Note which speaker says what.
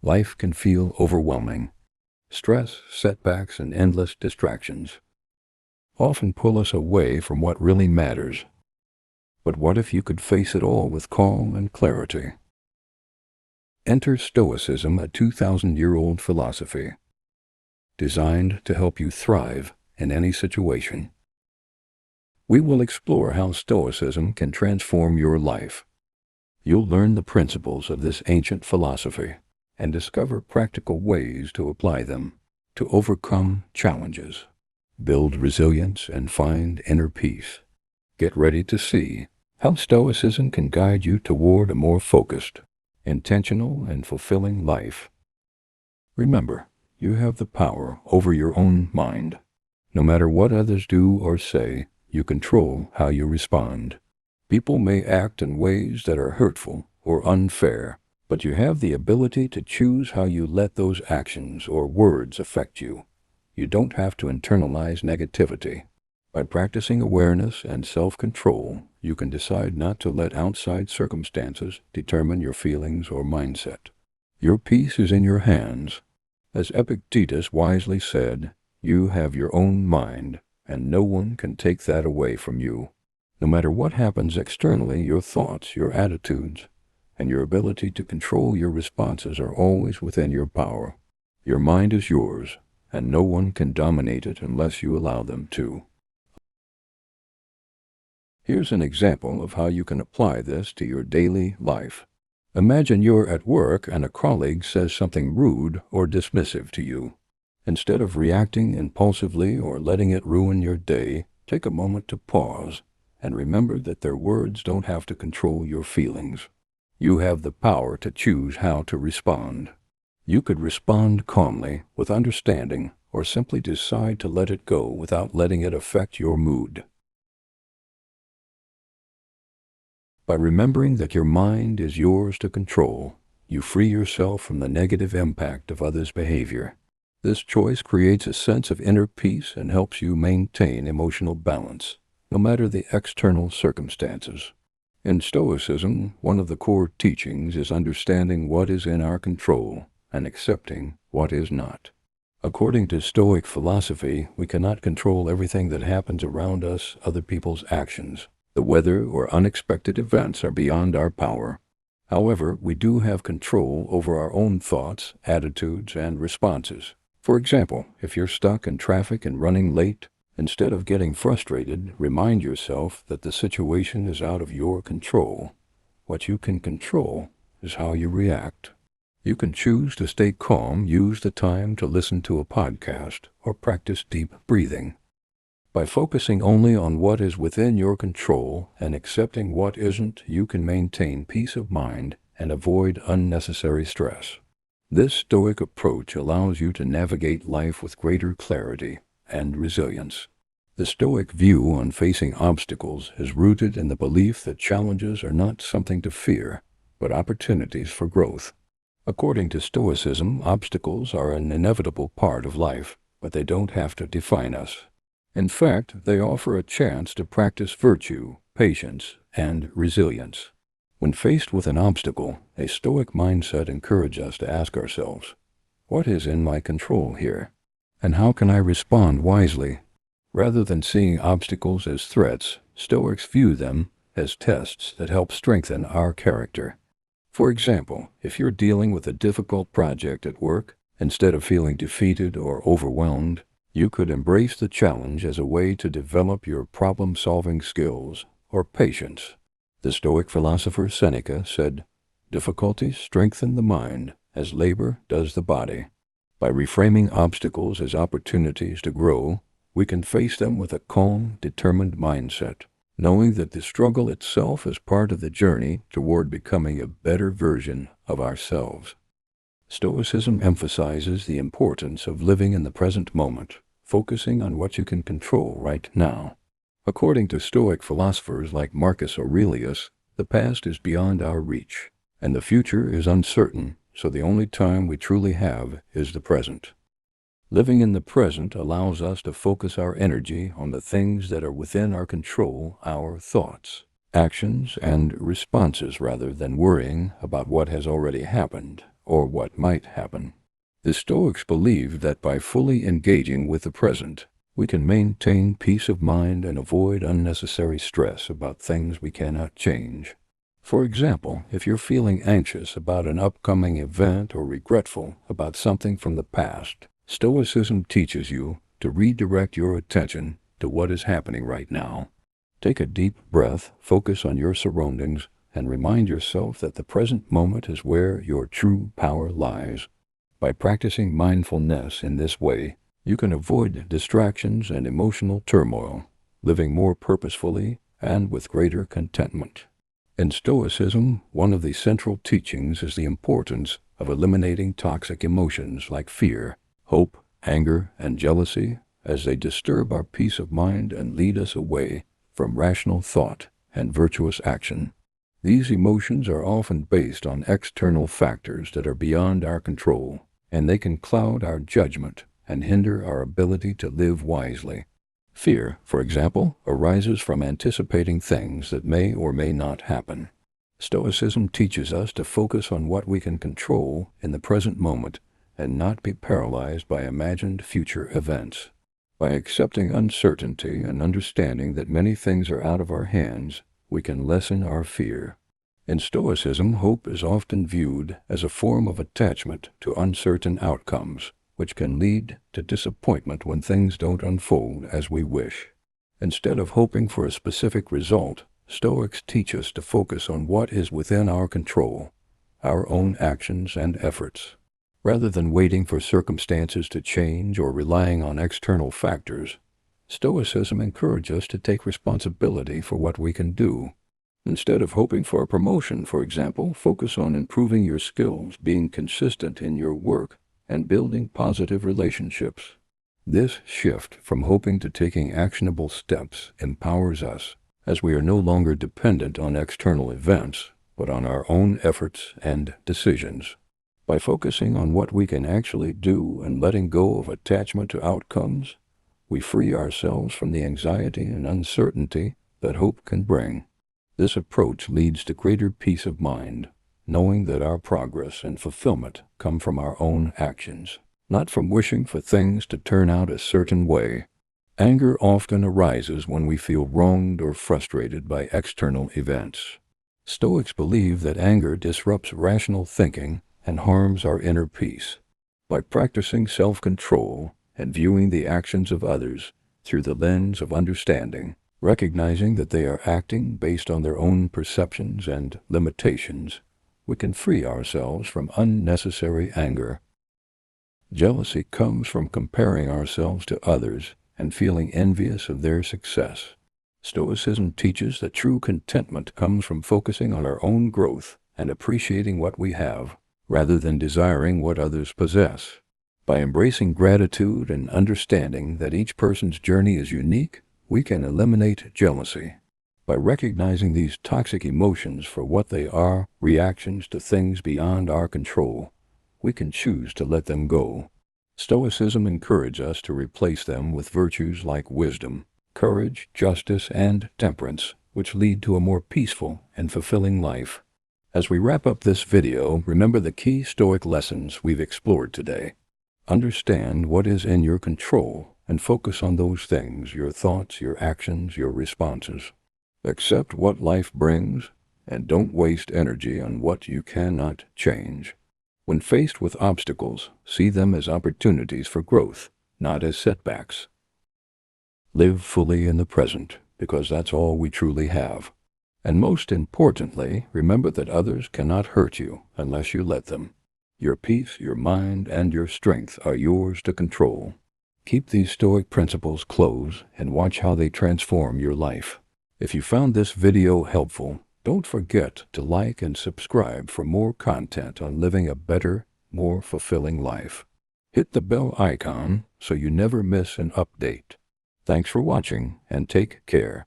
Speaker 1: life can feel overwhelming. Stress, setbacks, and endless distractions often pull us away from what really matters. But what if you could face it all with calm and clarity? Enter Stoicism, a 2,000-year-old philosophy designed to help you thrive in any situation. We will explore how Stoicism can transform your life. You'll learn the principles of this ancient philosophy and discover practical ways to apply them to overcome challenges, build resilience, and find inner peace. Get ready to see how Stoicism can guide you toward a more focused, intentional, and fulfilling life. Remember, you have the power over your own mind. No matter what others do or say, you control how you respond. People may act in ways that are hurtful or unfair, but you have the ability to choose how you let those actions or words affect you. You don't have to internalize negativity. By practicing awareness and self-control, you can decide not to let outside circumstances determine your feelings or mindset. Your peace is in your hands. As Epictetus wisely said, you have your own mind, and no one can take that away from you. No matter what happens externally, your thoughts, your attitudes, and your ability to control your responses are always within your power. Your mind is yours, and no one can dominate it unless you allow them to. Here's an example of how you can apply this to your daily life. Imagine you're at work and a colleague says something rude or dismissive to you. Instead of reacting impulsively or letting it ruin your day, take a moment to pause and remember that their words don't have to control your feelings. You have the power to choose how to respond. You could respond calmly, with understanding, or simply decide to let it go without letting it affect your mood. By remembering that your mind is yours to control, you free yourself from the negative impact of others' behavior. This choice creates a sense of inner peace and helps you maintain emotional balance, no matter the external circumstances. In Stoicism, one of the core teachings is understanding what is in our control and accepting what is not. According to Stoic philosophy, we cannot control everything that happens around us, other people's actions. The weather or unexpected events are beyond our power. However, we do have control over our own thoughts, attitudes, and responses. For example, if you're stuck in traffic and running late, instead of getting frustrated, remind yourself that the situation is out of your control. What you can control is how you react. You can choose to stay calm, use the time to listen to a podcast, or practice deep breathing. By focusing only on what is within your control and accepting what isn't, you can maintain peace of mind and avoid unnecessary stress. This Stoic approach allows you to navigate life with greater clarity and resilience. The Stoic view on facing obstacles is rooted in the belief that challenges are not something to fear, but opportunities for growth. According to Stoicism, obstacles are an inevitable part of life, but they don't have to define us. In fact, they offer a chance to practice virtue, patience, and resilience. When faced with an obstacle, a Stoic mindset encourages us to ask ourselves, what is in my control here? And how can I respond wisely? Rather than seeing obstacles as threats, Stoics view them as tests that help strengthen our character. For example, if you're dealing with a difficult project at work, instead of feeling defeated or overwhelmed, you could embrace the challenge as a way to develop your problem-solving skills or patience. The Stoic philosopher Seneca said, "Difficulties strengthen the mind as labor does the body." By reframing obstacles as opportunities to grow, we can face them with a calm, determined mindset, knowing that the struggle itself is part of the journey toward becoming a better version of ourselves. Stoicism emphasizes the importance of living in the present moment, focusing on what you can control right now. According to Stoic philosophers like Marcus Aurelius, the past is beyond our reach, and the future is uncertain, so the only time we truly have is the present. Living in the present allows us to focus our energy on the things that are within our control, our thoughts, actions, and responses, rather than worrying about what has already happened or what might happen. The Stoics believed that by fully engaging with the present, we can maintain peace of mind and avoid unnecessary stress about things we cannot change. For example, if you're feeling anxious about an upcoming event or regretful about something from the past, Stoicism teaches you to redirect your attention to what is happening right now. Take a deep breath, focus on your surroundings, and remind yourself that the present moment is where your true power lies. By practicing mindfulness in this way, you can avoid distractions and emotional turmoil, living more purposefully and with greater contentment. In Stoicism, one of the central teachings is the importance of eliminating toxic emotions like fear, hope, anger, and jealousy, as they disturb our peace of mind and lead us away from rational thought and virtuous action. These emotions are often based on external factors that are beyond our control, and they can cloud our judgment and hinder our ability to live wisely. Fear, for example, arises from anticipating things that may or may not happen. Stoicism teaches us to focus on what we can control in the present moment and not be paralyzed by imagined future events. By accepting uncertainty and understanding that many things are out of our hands, we can lessen our fear. In Stoicism, hope is often viewed as a form of attachment to uncertain outcomes, which can lead to disappointment when things don't unfold as we wish. Instead of hoping for a specific result, Stoics teach us to focus on what is within our control, our own actions and efforts. Rather than waiting for circumstances to change or relying on external factors, Stoicism encourages us to take responsibility for what we can do. Instead of hoping for a promotion, for example, focus on improving your skills, being consistent in your work, and building positive relationships. This shift from hoping to taking actionable steps empowers us, as we are no longer dependent on external events, but on our own efforts and decisions. By focusing on what we can actually do and letting go of attachment to outcomes, we free ourselves from the anxiety and uncertainty that hope can bring. This approach leads to greater peace of mind, knowing that our progress and fulfillment come from our own actions, not from wishing for things to turn out a certain way. Anger often arises when we feel wronged or frustrated by external events. Stoics believe that anger disrupts rational thinking and harms our inner peace. By practicing self-control and viewing the actions of others through the lens of understanding, recognizing that they are acting based on their own perceptions and limitations, we can free ourselves from unnecessary anger. Jealousy comes from comparing ourselves to others and feeling envious of their success. Stoicism teaches that true contentment comes from focusing on our own growth and appreciating what we have, rather than desiring what others possess. By embracing gratitude and understanding that each person's journey is unique, we can eliminate jealousy. By recognizing these toxic emotions for what they are, reactions to things beyond our control, we can choose to let them go. Stoicism encourages us to replace them with virtues like wisdom, courage, justice, and temperance, which lead to a more peaceful and fulfilling life. As we wrap up this video, remember the key Stoic lessons we've explored today. Understand what is in your control and focus on those things, your thoughts, your actions, your responses. Accept what life brings and don't waste energy on what you cannot change. When faced with obstacles, see them as opportunities for growth, not as setbacks. Live fully in the present, because that's all we truly have. And most importantly, remember that others cannot hurt you unless you let them. Your peace, your mind, and your strength are yours to control. Keep these Stoic principles close and watch how they transform your life. If you found this video helpful, don't forget to like and subscribe for more content on living a better, more fulfilling life. Hit the bell icon so you never miss an update. Thanks for watching and take care.